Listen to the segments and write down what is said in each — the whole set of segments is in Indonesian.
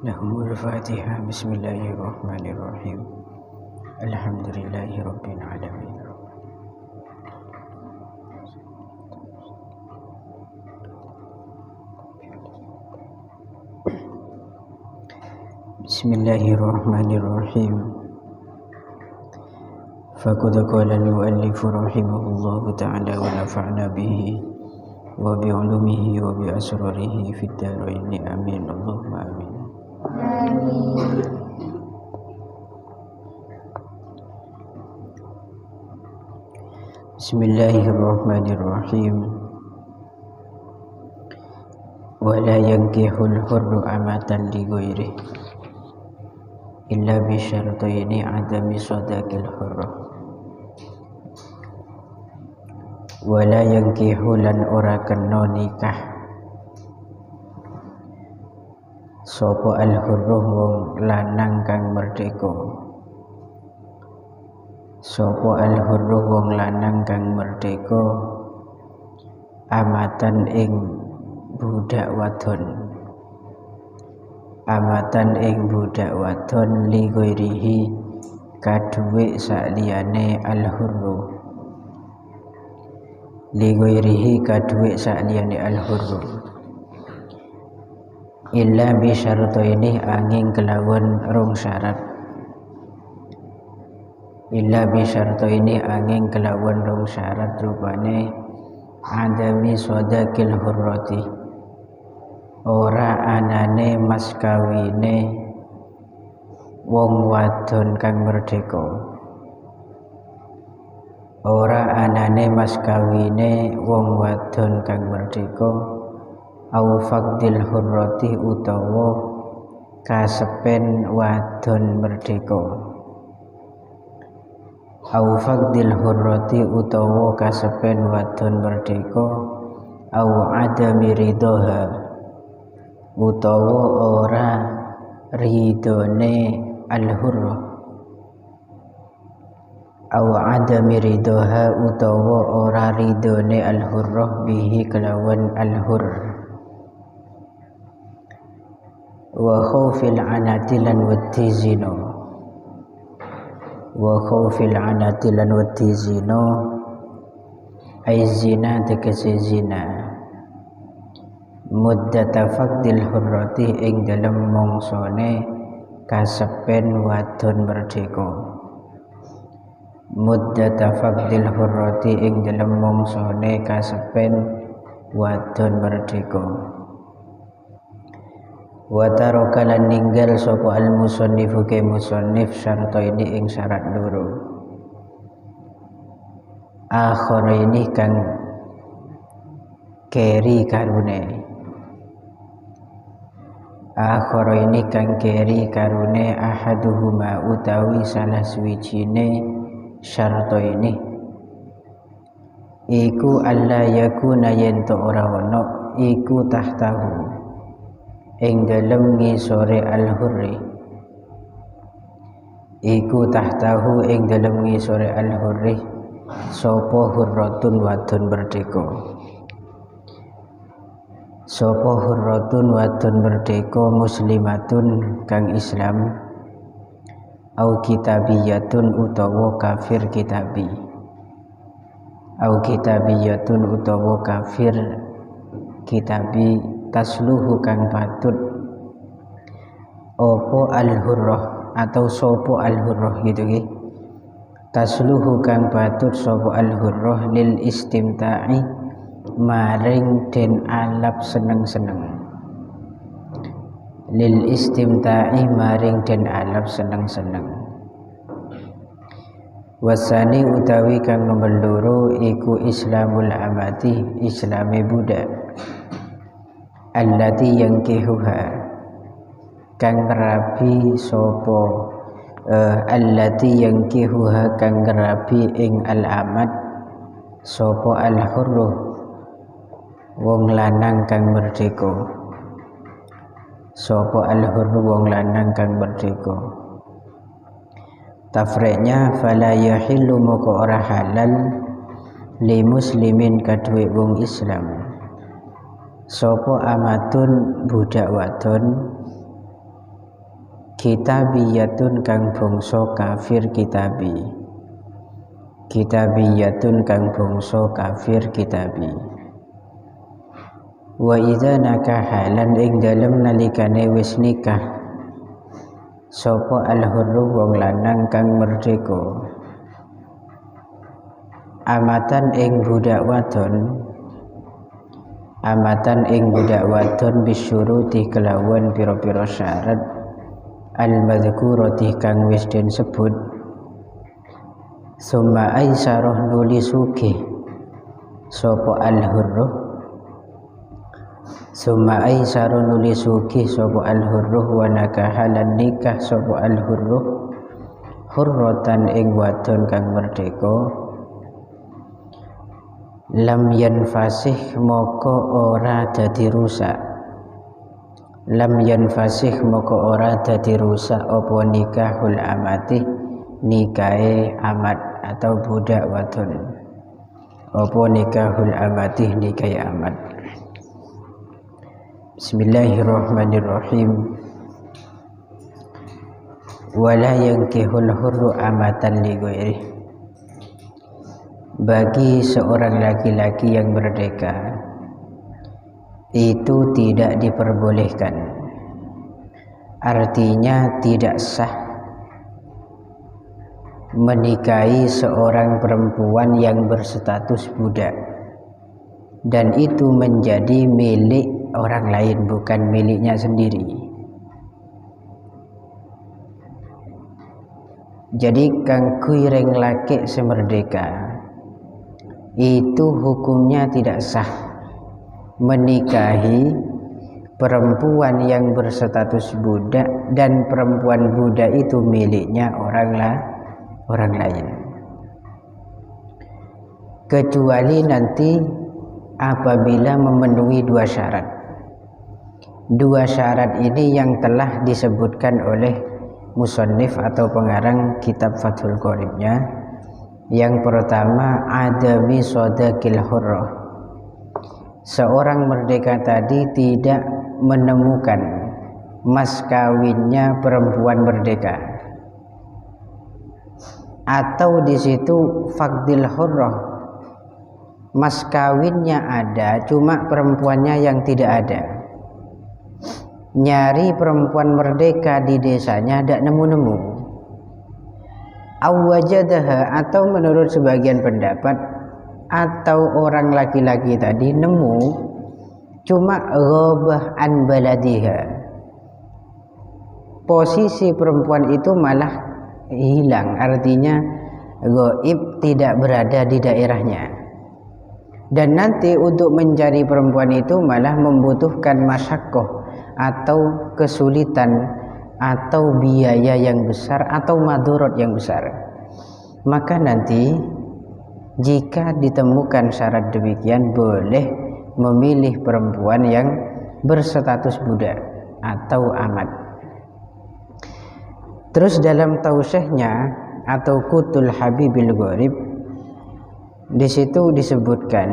Lahumul Fatihah. Bismillahirrahmanirrahim. Alhamdulillahi Rabbil Alamin. Bismillahirrahmanirrahim. Faqad qala al-mu'allif rahimahullahu ta'ala wa nafa'na bihi wa bi'ulumihi wa bi asrarihi fid dharain. Amin. Allahumma amin. Bismillahirrahmanirrahim. Wala yankihul hurru amatan li ghairihi illa bi syartaini adami sadaqil hurra. Wala yankihulan ora kena nikah sapa al hurruh wong lanang kang merdeka. Sapa al hurruh wong lanang kang merdeka amatan ing budak wadon. Amatan ing budak wadon li ghairihi kaduwe sakliyane al hurru. Li ghairihi kaduwe sakliyane al hurru. Illa bi syartaini angin kelawan rong syarat. Illa bi syartaini angin kelawan rong syarat rupane adami sadaqil hurrati. Ora anane mas kawine wong wadon kang merdeka. Ora anane mas kawine wong wadon kang merdeka au faqdil hurrati utawa kasepen wadon merdeka. Au faqdil hurrati utawa kasepen wadon merdeka au adami ridhoha utawa ora ridone al-hurrah. Au adami ridhoha utawa ora ridone al-hurrah bihi kelawan al-hurr. Wa khawfil anati lan wedi zina. Wa khawfil anati lan wedi zina ay zina tegese zina. Muddata faqdil hurrati ing dalem mongsone kasepen wadon merdeka. Muddata faqdil hurrati ing dalem mongsone kasepen wadon merdeka. Wa taraka lan ninggal sapa al musannifu ke musannif syarta ini ing syarat loro. Akhiraini kang keri karune. Akhiraini kang keri karune ahaduhuma utawi salah suwijine syarta ini iku alla yakuna yento ora ono iku tahtahu ing dalem ngisore al-hurri. Iku tahtahu ing dalem ngisore al-hurri sapa hurratun wadon merdeka. Sapa hurratun wadon merdeka muslimatun kang Islam au kitabiyatun utawa kafir kitabi. Au kitabiyatun utawa kafir kitabi tasluhu kang patut opo al-hurrah atau sopo al-hurrah gitu ki. Tasluhu kang patut sopo al-hurrah lil istimta'i maring den alap seneng-seneng. Lil istimta'i maring den alap seneng-seneng. Wasani utawi kang nomor loro iku islamul amati islame budak. Allati yankihuha kang rabi sopo allati yankihuha kang rabi ing al-amat sopo al-hurruh wong lanang kang merdeka. Sapa al-hurru wong lanang kang merdeka. Tafri'nya fala yahillu moko ora halal li muslimin kaduwe wong Islam. Sapa amatun budak wadon kitabiyatun kang bangsa kafir kitabiyatun kang bangsa kafir kitabi. Wa idza nakaha lan ing dalem nalikane wis nikah sapa al-hurru wong lanang kang merdeka amatan ing budak wadon bisyuruti kelawan pira-pira syarat al-madhkurati kang wis den sebut summa aisyarah nuli sugih sapa al-hurru summa aisyarah nuli sugih sapa al-hurru wa nakahalan nikah sapa al-hurru hurratan ing wadon kang merdeka lam yanfasih moko ora dadi rusak apa nikahul amati nikahe amat atau budak wadon apa nikahul amati nikahe amat. Bismillahirrahmanirrahim. Wala yankihul hurru amatan li ghairi. Bagi seorang laki-laki yang merdeka itu tidak diperbolehkan, artinya tidak sah menikahi seorang perempuan yang berstatus budak dan itu menjadi milik orang lain, bukan miliknya sendiri. Jadi kang kuireng laki semerdeka itu hukumnya tidak sah menikahi perempuan yang berstatus budak dan perempuan budak itu miliknya orang lain, kecuali nanti apabila memenuhi dua syarat. Dua syarat ini yang telah disebutkan oleh musannif atau pengarang kitab Fathul Qoribnya. Yang pertama, adami sodakil hurrah. Seorang merdeka tadi tidak menemukan mas kawinnya perempuan merdeka, atau di situ faqdil hurrah, mas kawinnya ada cuma perempuannya yang tidak ada. Nyari perempuan merdeka di desanya tidak nemu-nemu. Awwajadaha, atau menurut sebagian pendapat atau orang laki-laki tadi nemu cuma ghabah an baladiha, posisi perempuan itu malah hilang, artinya gaib, tidak berada di daerahnya, dan nanti untuk mencari perempuan itu malah membutuhkan masyaqqah atau kesulitan atau biaya yang besar atau madorot yang besar. Maka nanti jika ditemukan syarat demikian, boleh memilih perempuan yang berstatus budak atau amat. Terus dalam tausiahnya atau Kutul Habibil Gharib, di situ disebutkan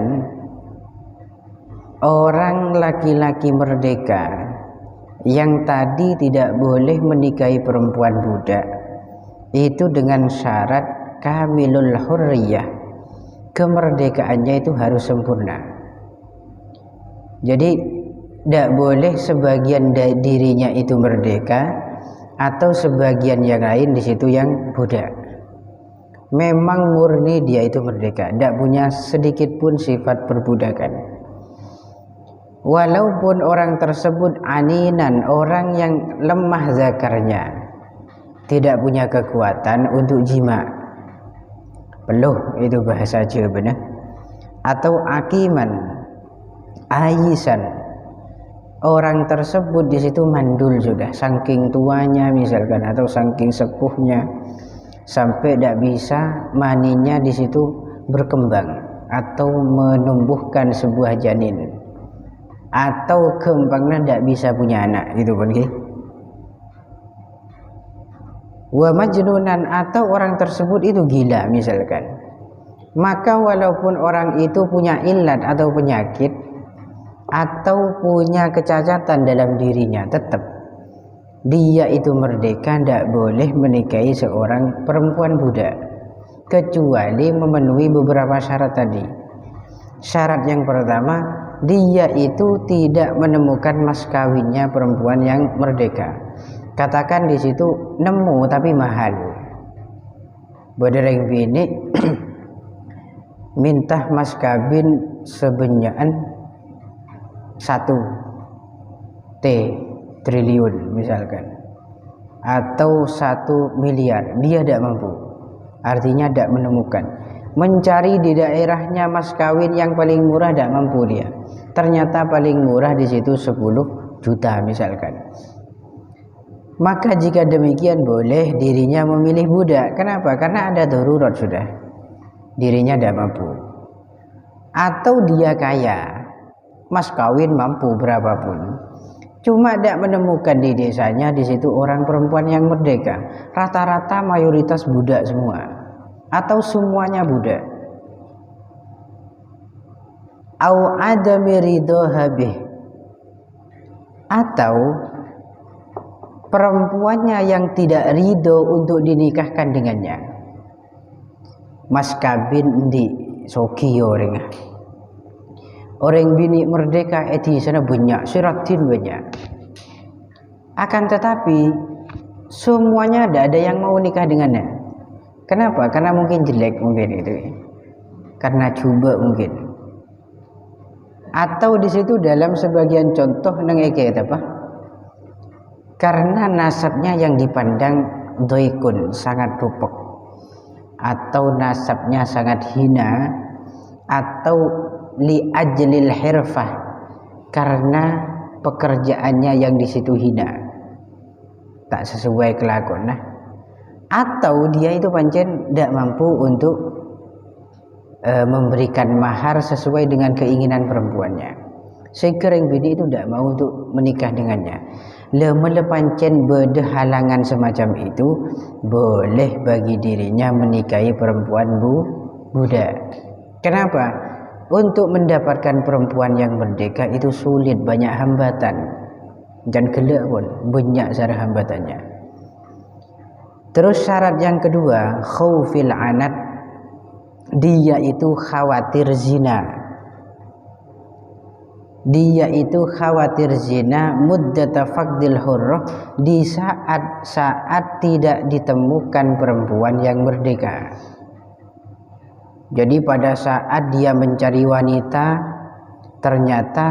orang laki-laki merdeka yang tadi tidak boleh menikahi perempuan budak itu dengan syarat kamilul hurriyah, kemerdekaannya itu harus sempurna. Jadi tidak boleh sebagian dirinya itu merdeka atau sebagian yang lain di situ yang budak. Memang murni dia itu merdeka, tidak punya sedikit pun sifat perbudakan. Walaupun orang tersebut aninan, orang yang lemah zakarnya, tidak punya kekuatan untuk jima, peluh itu bahasa Jawa benar, atau akiman, ayisan, orang tersebut di situ mandul sudah, saking tuanya misalkan atau saking sepuhnya sampai tidak bisa maninya di situ berkembang atau menumbuhkan sebuah janin, atau kembangnya tidak bisa punya anak, itu pun wa majnunan, atau orang tersebut itu gila misalkan, maka walaupun orang itu punya illat atau penyakit atau punya kecacatan dalam dirinya, tetap dia itu merdeka, tidak boleh menikahi seorang perempuan budak kecuali memenuhi beberapa syarat tadi. Syarat yang pertama, dia itu tidak menemukan mas kawinnya perempuan yang merdeka. Katakan di situ nemu tapi mahal. Badereng bini minta mas kawin sebenyaan 1 triliun misalkan, atau 1 miliar, dia tidak mampu, artinya tidak menemukan. Mencari di daerahnya mas kawin yang paling murah, tidak mampu dia. Ternyata paling murah di situ 10 juta misalkan. Maka jika demikian boleh dirinya memilih budak. Kenapa? Karena ada darurat sudah, dirinya tidak mampu. Atau dia kaya, mas kawin mampu berapapun, cuma tidak menemukan di desanya di situ orang perempuan yang merdeka. Rata-rata mayoritas budak semua, atau semuanya budak. Au adami ridho habih, atau perempuannya yang tidak ridho untuk dinikahkan dengannya. Mas kawin di sokiyo orang bini merdeka di sana banyak, siratin banyak. Akan tetapi semuanya tidak ada yang mau nikah dengannya. Kenapa? Karena mungkin jelek, mungkin itu, karena coba mungkin. Atau di situ dalam sebagian contoh nang apa? Karena nasabnya yang dipandang doikun, sangat rupek, atau nasabnya sangat hina, atau li ajlil hirfah, karena pekerjaannya yang di situ hina, tak sesuai kelakuan. Atau dia itu pancen tidak mampu untuk memberikan mahar sesuai dengan keinginan perempuannya, sehingga yang bini itu tidak mau untuk menikah dengannya. Lemele pancen berhalangan semacam itu, boleh bagi dirinya menikahi perempuan budak. Kenapa? Untuk mendapatkan perempuan yang merdeka itu sulit, banyak hambatan, dan gelak pun banyak cara hambatannya. Terus syarat yang kedua, khaufil anat, dia itu khawatir zina. Dia itu khawatir zina muddata faqdil hurrah, di saat tidak ditemukan perempuan yang merdeka. Jadi pada saat dia mencari wanita ternyata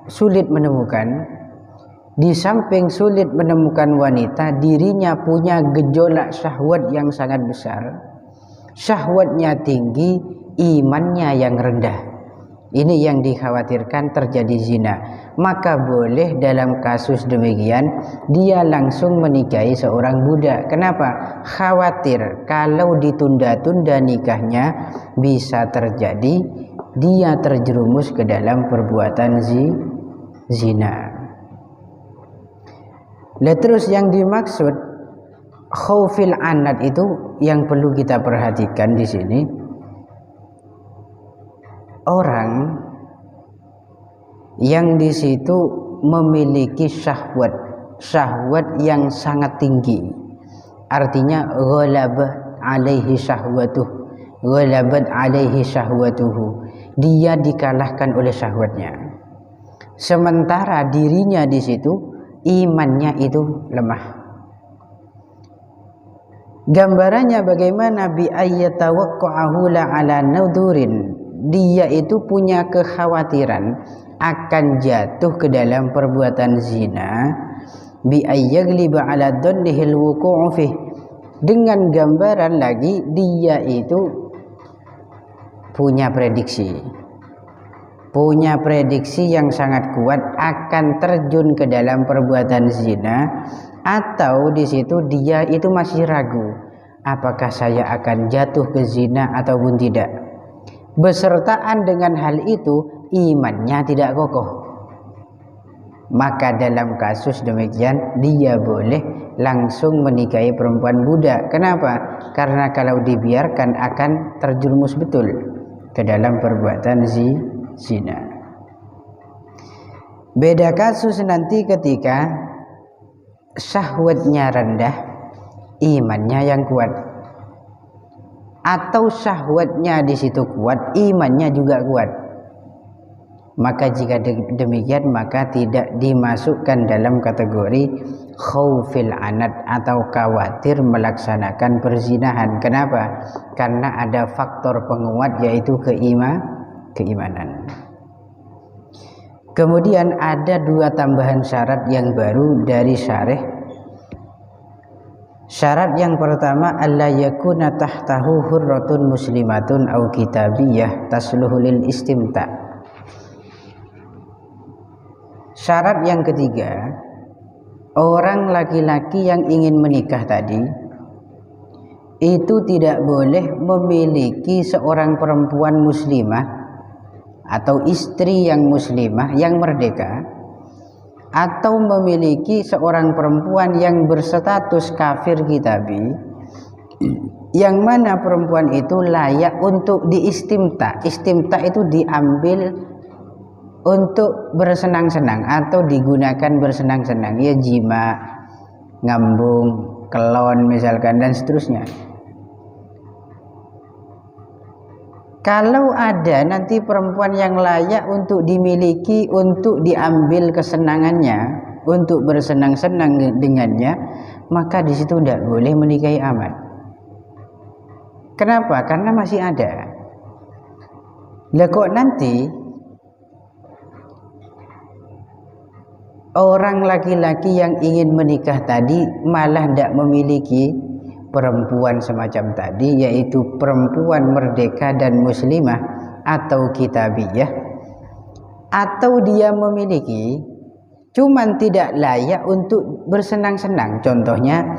sulit menemukan. Di samping sulit menemukan wanita, dirinya punya gejolak syahwat yang sangat besar. Syahwatnya tinggi, imannya yang rendah. Ini yang dikhawatirkan terjadi zina. Maka boleh dalam kasus demikian dia langsung menikahi seorang budak. Kenapa? Khawatir kalau ditunda-tunda nikahnya bisa terjadi dia terjerumus ke dalam perbuatan zina. Terus yang dimaksud khaufil anat itu yang perlu kita perhatikan di sini. Orang yang di situ memiliki syahwat yang sangat tinggi, artinya ghalabat alaihi syahwatuhu, dia dikalahkan oleh syahwatnya, sementara dirinya di situ imannya itu lemah. Gambarannya bagaimana? Bi ayyatawaqqa'ahu la ala nudurin, dia itu punya kekhawatiran akan jatuh ke dalam perbuatan zina, bi ayyagliba ala dhannihil wuqu'u fih, dengan gambaran lagi dia itu punya prediksi yang sangat kuat akan terjun ke dalam perbuatan zina, atau di situ dia itu masih ragu, apakah saya akan jatuh ke zina ataupun tidak. Besertaan dengan hal itu imannya tidak kokoh, maka dalam kasus demikian dia boleh langsung menikahi perempuan budak. Kenapa? Karena kalau dibiarkan akan terjerumus betul ke dalam perbuatan zina. Beda kasus nanti ketika syahwatnya rendah, imannya yang kuat, atau syahwatnya di situ kuat, imannya juga kuat, maka jika demikian maka tidak dimasukkan dalam kategori khaufil anad atau khawatir melaksanakan perzinahan. Kenapa? Karena ada faktor penguat yaitu keimanan. Kemudian ada 2 tambahan syarat yang baru dari syarih. Syarat yang pertama, alla yakuna tahtahu hurratun muslimatun au kitabiyah tasluhu lil istimta'. Syarat yang ketiga, orang laki-laki yang ingin menikah tadi itu tidak boleh memiliki seorang perempuan muslimah atau istri yang muslimah yang merdeka, atau memiliki seorang perempuan yang berstatus kafir kitabi, yang mana perempuan itu layak untuk diistimta. Istimta itu diambil untuk bersenang-senang atau digunakan bersenang-senang, ya jima, ngambung, kelon misalkan dan seterusnya. Kalau ada nanti perempuan yang layak untuk dimiliki, untuk diambil kesenangannya, untuk bersenang-senang dengannya, maka di situ tidak boleh menikahi amat. Kenapa? Karena masih ada. Lah kok nanti orang laki-laki yang ingin menikah tadi malah tidak memiliki perempuan semacam tadi, yaitu perempuan merdeka dan muslimah atau kitabiyah, atau dia memiliki cuman tidak layak untuk bersenang-senang. Contohnya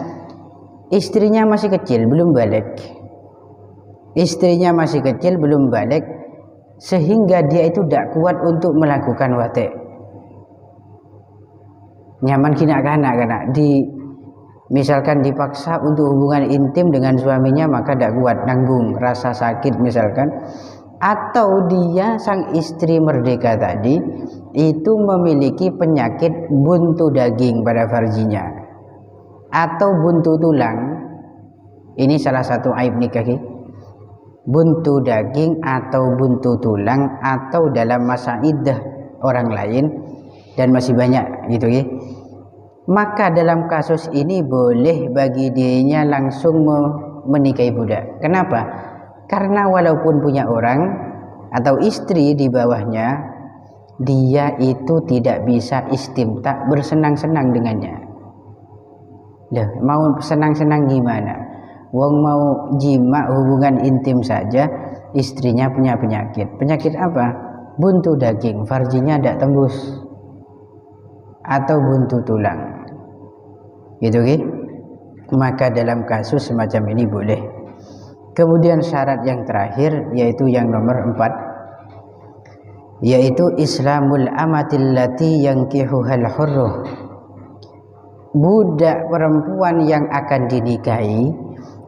istrinya masih kecil belum balik, sehingga dia itu tidak kuat untuk melakukan wate, nyaman kanak-kanak misalkan dipaksa untuk hubungan intim dengan suaminya, maka tidak kuat, nanggung rasa sakit misalkan. Atau dia sang istri merdeka tadi itu memiliki penyakit buntu daging pada farjinya atau buntu tulang. Ini salah satu aib nikah, buntu daging atau buntu tulang, atau dalam masa iddah orang lain, dan masih banyak gitu ya. Maka dalam kasus ini boleh bagi dirinya langsung menikahi budak. Kenapa? Karena walaupun punya orang atau istri di bawahnya, dia itu tidak bisa istimta, bersenang-senang dengannya. Loh, mau senang-senang gimana? Wong mau jima hubungan intim saja, istrinya punya penyakit. Penyakit apa? Buntu daging, farjinya tidak tembus, atau buntu tulang. Gitu kan? Maka dalam kasus semacam ini boleh. Kemudian syarat yang terakhir, yaitu yang nomor 4, yaitu islamul amatil lati yankihuhal hurruh. Budak perempuan yang akan dinikahi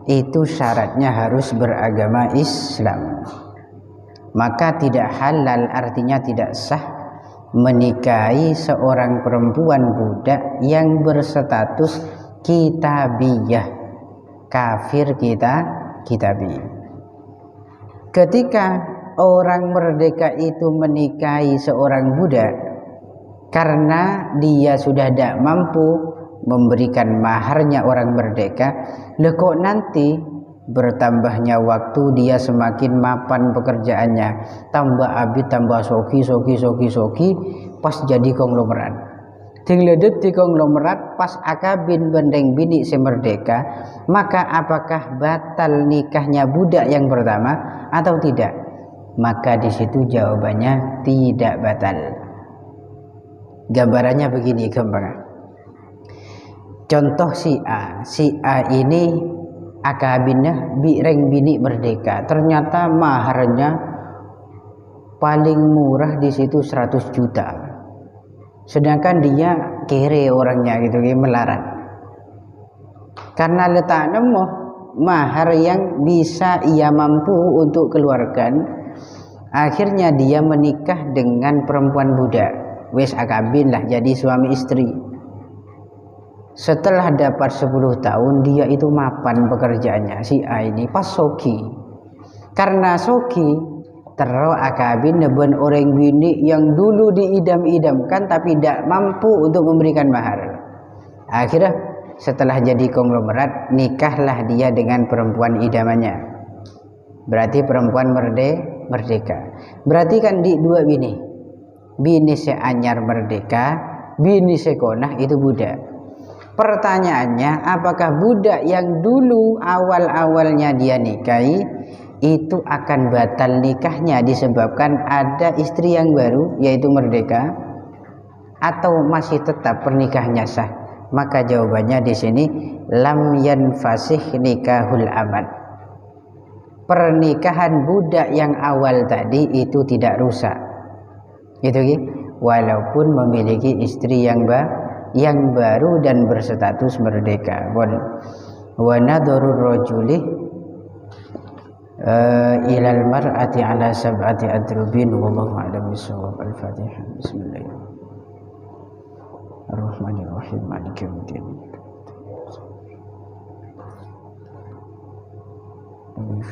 itu syaratnya harus beragama Islam. Maka tidak halal, artinya tidak sah menikahi seorang perempuan budak yang berstatus kitabiyah, kafir kitabi. Ketika orang merdeka itu menikahi seorang budak karena dia sudah tidak mampu memberikan maharnya orang merdeka, kok nanti bertambahnya waktu dia semakin mapan pekerjaannya, tambah abid, tambah soki, pas jadi konglomerat. Tingledet di konglomerat pas akabin bendeng bini si merdeka, maka apakah batal nikahnya budak yang pertama atau tidak? Maka di situ jawabannya tidak batal. Gambarannya begini gampang. Contoh si A ini akabinnya bireng bini merdeka, ternyata maharnya paling murah di situ 100 juta, sedangkan dia kere orangnya gitu, melarat. Karena letak nemu mahar yang bisa ia mampu untuk keluarkan, akhirnya dia menikah dengan perempuan budak, wes akabin lah, jadi suami istri. Setelah dapat 10 tahun dia itu mapan pekerjaannya si A ini pas soki. Karena soki terus akabin neben orang bini yang dulu diidam-idamkan tapi tidak mampu untuk memberikan mahar. Akhirnya setelah jadi konglomerat nikahlah dia dengan perempuan idamannya. Berarti perempuan merdeka. Berarti kan di dua bini. Bini seanyar merdeka, bini sekonah itu budak. Pertanyaannya, apakah budak yang dulu awal-awalnya dia nikahi itu akan batal nikahnya disebabkan ada istri yang baru yaitu merdeka, atau masih tetap pernikahannya sah? Maka jawabannya di sini lam yanfasih nikahul amad. Pernikahan budak yang awal tadi itu tidak rusak. Gitu walaupun memiliki istri yang baru dan berstatus merdeka. Wa nadharur rajuli ilal mar'ati ala sab'ati adrubin wallahu a'lam bissawab. Al-Fatihah. Bismillahirrahmanirrahim. Maliki yaumiddin. Amin.